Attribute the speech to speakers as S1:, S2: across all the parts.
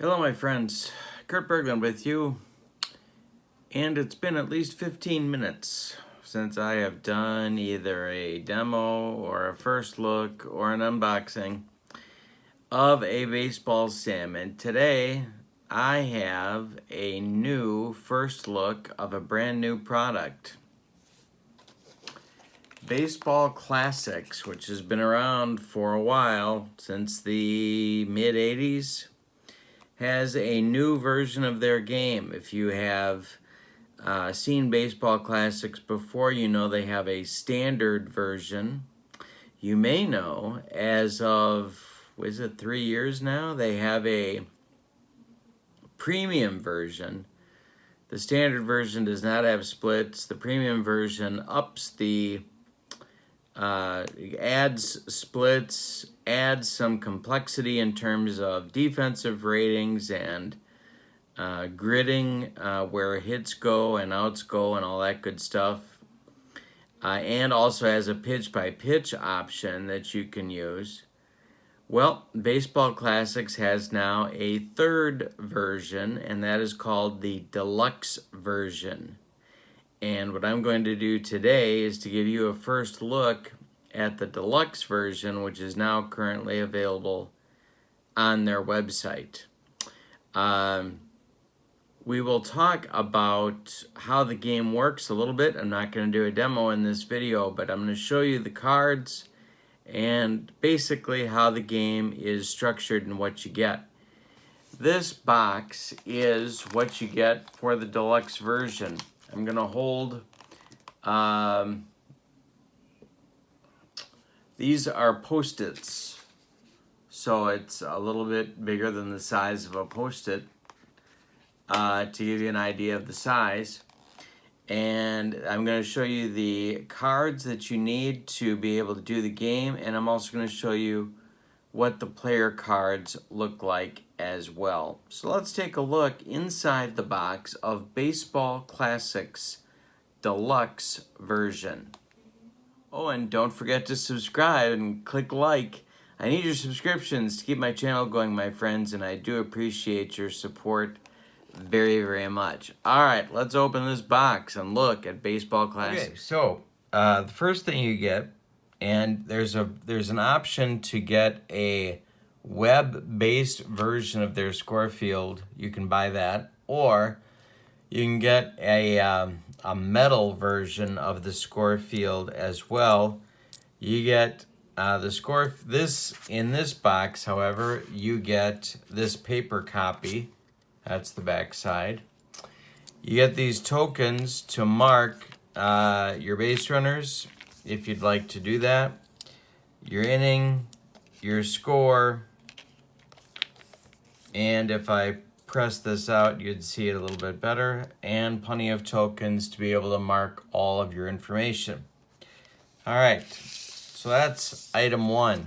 S1: Hello my friends, Kurt Berglund with you, and it's been at least 15 minutes since I have done either a demo or a first look or an unboxing of a baseball sim, and today I have a new first look of a brand new product. Baseball Classics, which has been around for a while, since the mid-80s, has a new version of their game. If you have seen Baseball Classics before, you know they have a standard version. You may know, as of, is it 3 years now, they have a premium version. The standard version does not have splits. The premium version ups the adds splits, adds some complexity in terms of defensive ratings and gridding, where hits go and outs go and all that good stuff. And also has a pitch-by-pitch option that you can use. Well, Baseball Classics has now a third version, and that is called the Deluxe version. And what I'm going to do today is to give you a first look at the Deluxe version, which is now currently available on their website. We will talk about how the game works a little bit. I'm not going to do a demo in this video, but I'm going to show you the cards and basically how the game is structured and what you get. This box is what you get for the Deluxe version. I'm going to hold, these are Post-its, so it's a little bit bigger than the size of a Post-it, to give you an idea of the size. And I'm going to show you the cards that you need to be able to do the game, and I'm also going to show you what the player cards look like as well. So let's take a look inside the box of Baseball Classics Deluxe version. Oh, and don't forget to subscribe and click like. I need your subscriptions to keep my channel going, my friends, and I do appreciate your support very, very much. All right, let's open this box and look at Baseball Classics. Okay, so the first thing you get, and there's an option to get a web-based version of their score field. You can buy that, or you can get a metal version of the score field as well. You get the score. In this box, however, you get this paper copy. That's the back side. You get these tokens to mark your base runners, if you'd like to do that, your inning, your score, and if I press this out, you'd see it a little bit better, and plenty of tokens to be able to mark all of your information. All right, so that's item one.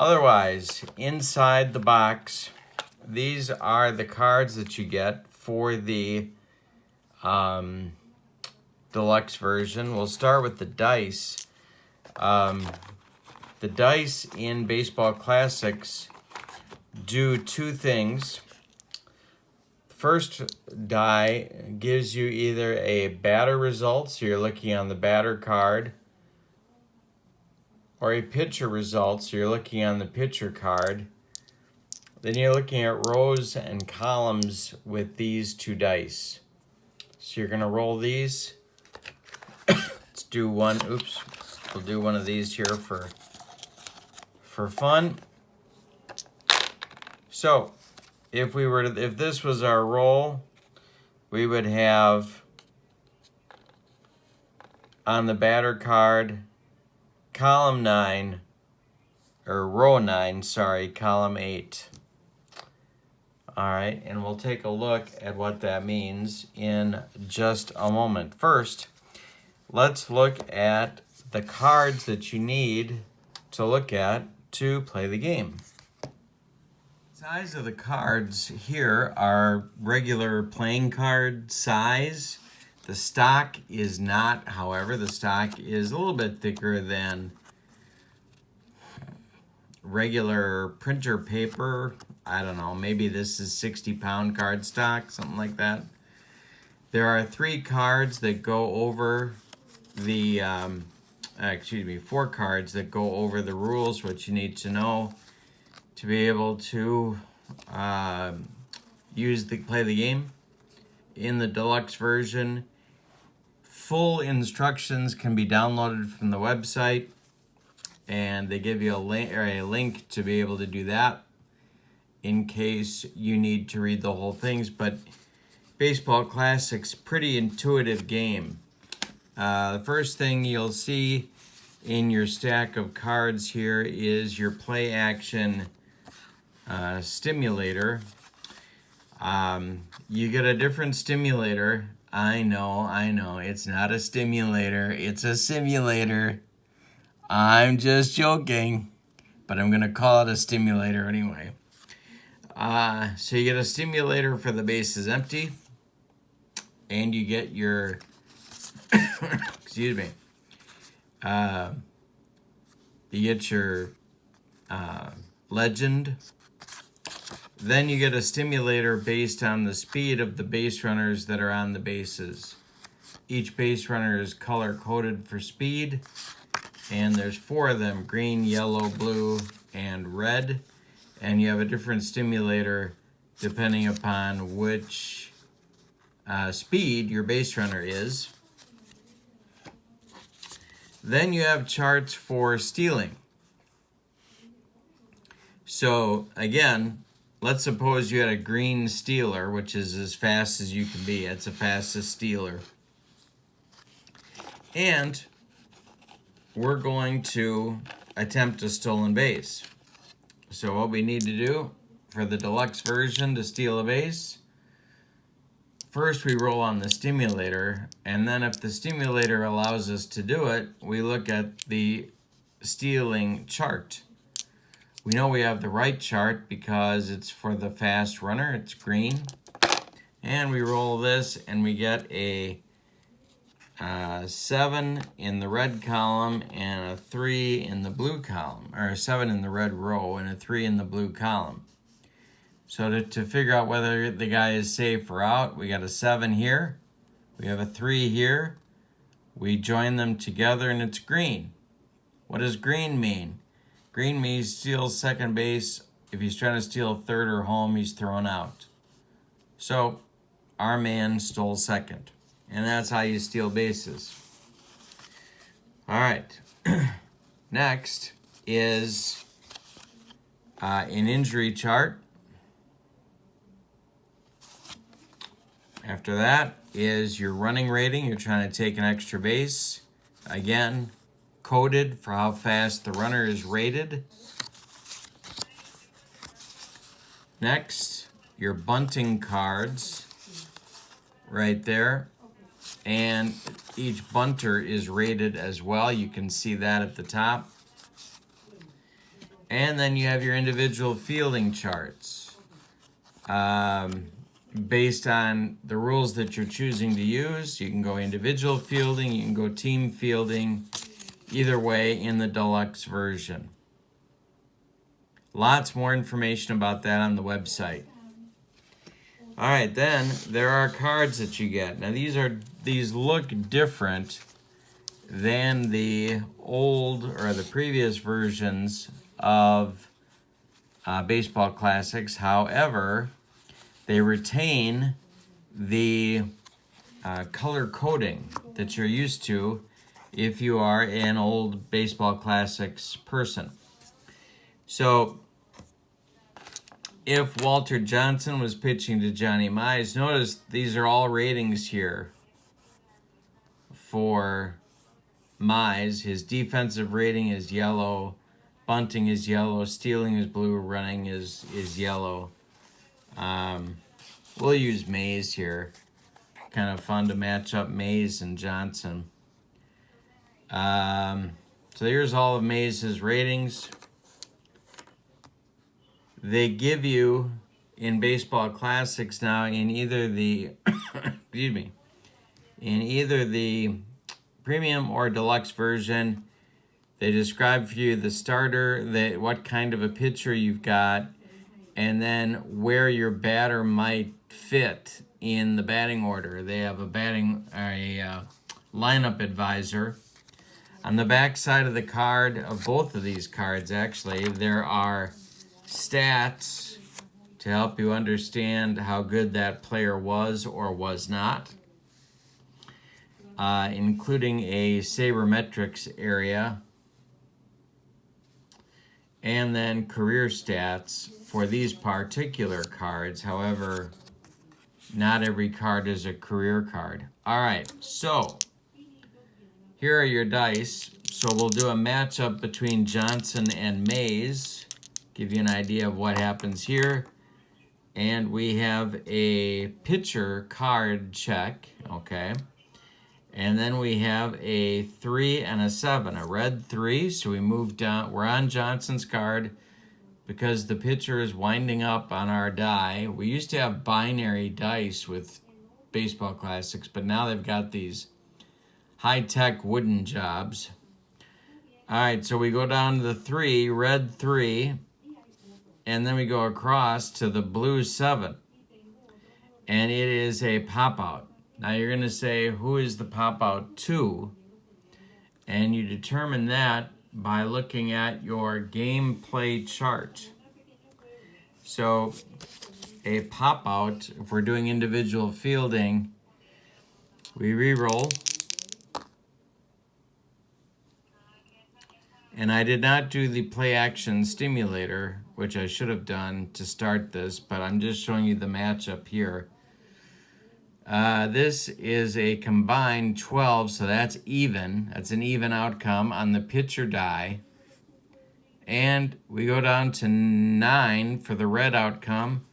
S1: Otherwise, inside the box, these are the cards that you get for the Deluxe version. We'll start with the dice. The dice in Baseball Classics do two things. First die gives you either a batter result, so you're looking on the batter card, or a pitcher result, so you're looking on the pitcher card. Then you're looking at rows and columns with these two dice. So you're gonna roll these. Let's do one, oops. We'll do one of these here for fun. So, if this was our roll, we would have on the batter card, column 9, or row 9, sorry, column 8. All right, and we'll take a look at what that means in just a moment. First, let's look at the cards that you need to look at to play the game. Size of the cards here are regular playing card size. The stock is not, however, the stock is a little bit thicker than regular printer paper I don't know, maybe this is 60-pound cardstock, something like that. There are 3 cards that go over the, 4 cards that go over the rules, what you need to know to be able to play the game. In the deluxe version, full instructions can be downloaded from the website, and they give you a link to be able to do that in case you need to read the whole things. But Baseball Classics, pretty intuitive game. The first thing you'll see in your stack of cards here is your play action stimulator. You get a different stimulator. I know, it's not a stimulator, it's a simulator. I'm just joking, but I'm gonna call it a stimulator anyway. So you get a stimulator for the bases empty, and you get your, excuse me, you get your legend. Then you get a stimulator based on the speed of the base runners that are on the bases. Each base runner is color coded for speed, and there's 4 of them: green, yellow, blue, and red. And you have a different stimulator depending upon which speed your base runner is. Then you have charts for stealing. So again, let's suppose you had a green stealer, which is as fast as you can be. It's the fastest stealer. And we're going to attempt a stolen base. So what we need to do for the deluxe version to steal a base, first we roll on the stimulator, and then if the stimulator allows us to do it, we look at the stealing chart. We know we have the right chart because it's for the fast runner, it's green. And we roll this and we get a 7 in the red column and a 3 in the blue column, or a 7 in the red row and a 3 in the blue column. So to figure out whether the guy is safe or out, we got a 7 here, we have a 3 here, we join them together and it's green. What does green mean? Green means steals second base. If he's trying to steal third or home, he's thrown out. So our man stole second. And that's how you steal bases. All right. Next is an injury chart. After that is your running rating. You're trying to take an extra base. Again, coded for how fast the runner is rated. Next, your bunting cards right there. And each bunter is rated as well. You can see that at the top. And then you have your individual fielding charts. Based on the rules that you're choosing to use, you can go individual fielding, you can go team fielding, either way in the deluxe version. Lots more information about that on the website. All right, then there are cards that you get. Now these look different than the old or the previous versions of Baseball Classics. However, they retain the color coding that you're used to if you are an old Baseball Classics person. So if Walter Johnson was pitching to Johnny Mize, notice these are all ratings here for Mize. His defensive rating is yellow, bunting is yellow, stealing is blue, running is yellow. We'll use Mays here. Kind of fun to match up Mays and Johnson. So here's all of Mays' ratings. They give you in Baseball Classics now in either the in either the premium or deluxe version, they describe for you the starter, what kind of a pitcher you've got, and then where your batter might fit in the batting order. They have a lineup advisor. On the back side of the card, of both of these cards actually, there are stats to help you understand how good that player was or was not, including a sabermetrics area, and then career stats for these particular cards. However, not every card is a career card. All right, so here are your dice. So we'll do a matchup between Johnson and Mays, give you an idea of what happens here. And we have a pitcher card check, okay? And then we have a 3 and a 7, a red 3. So we move down. We're on Johnson's card because the pitcher is winding up on our die. We used to have binary dice with Baseball Classics, but now they've got these high-tech wooden jobs. All right, so we go down to the 3, red 3, and then we go across to the blue 7. And it is a pop-out. Now you're going to say, who is the pop-out to? And you determine that by looking at your gameplay chart. So a pop-out, if we're doing individual fielding, we re-roll. And I did not do the play action stimulator, which I should have done to start this, but I'm just showing you the matchup here. This is a combined 12, so that's even. That's an even outcome on the pitcher die. And we go down to 9 for the red outcome,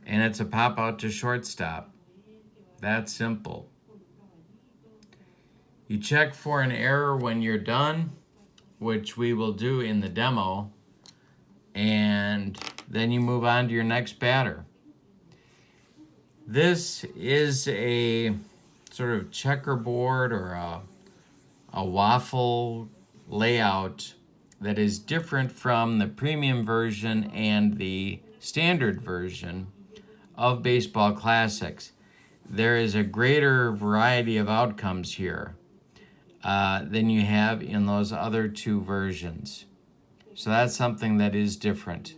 S1: and it's a pop out to shortstop. That's simple. You check for an error when you're done, which we will do in the demo, and then you move on to your next batter. This is a sort of checkerboard or a waffle layout that is different from the premium version and the standard version of Baseball Classics. There is a greater variety of outcomes here than you have in those other two versions. So that's something that is different.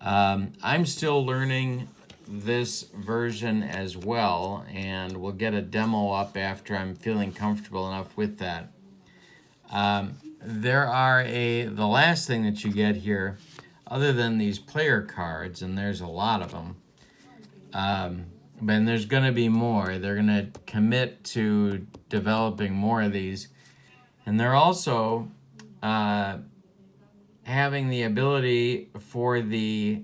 S1: I'm still learning this version as well, and we'll get a demo up after I'm feeling comfortable enough with that. The last thing that you get here, other than these player cards, and there's a lot of them, but there's going to be more. They're going to commit to developing more of these. And they're also having the ability for the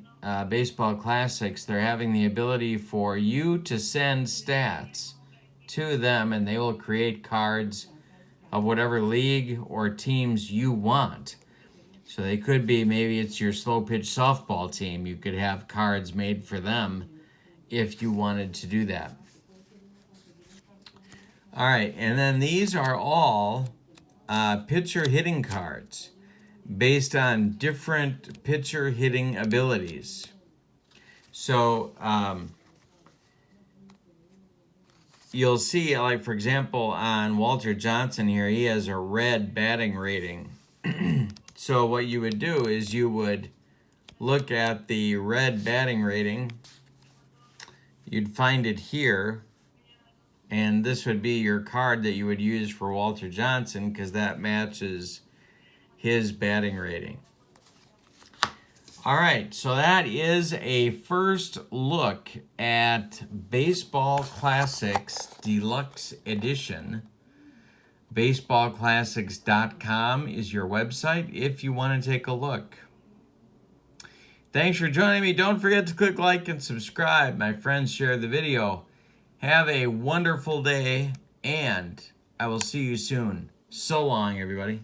S1: Baseball Classics, they're having the ability for you to send stats to them, and they will create cards of whatever league or teams you want. So they could be, maybe it's your slow pitch softball team. You could have cards made for them if you wanted to do that. All right, and then these are all pitcher hitting cards based on different pitcher hitting abilities. So you'll see, like for example, on Walter Johnson here, he has a red batting rating. So what you would do is you would look at the red batting rating. You'd find it here, and this would be your card that you would use for Walter Johnson because that matches his batting rating. All right, so that is a first look at Baseball Classics Deluxe Edition. BaseballClassics.com is your website if you want to take a look. Thanks for joining me. Don't forget to click like and subscribe. My friends, share the video. Have a wonderful day, and I will see you soon. So long, everybody.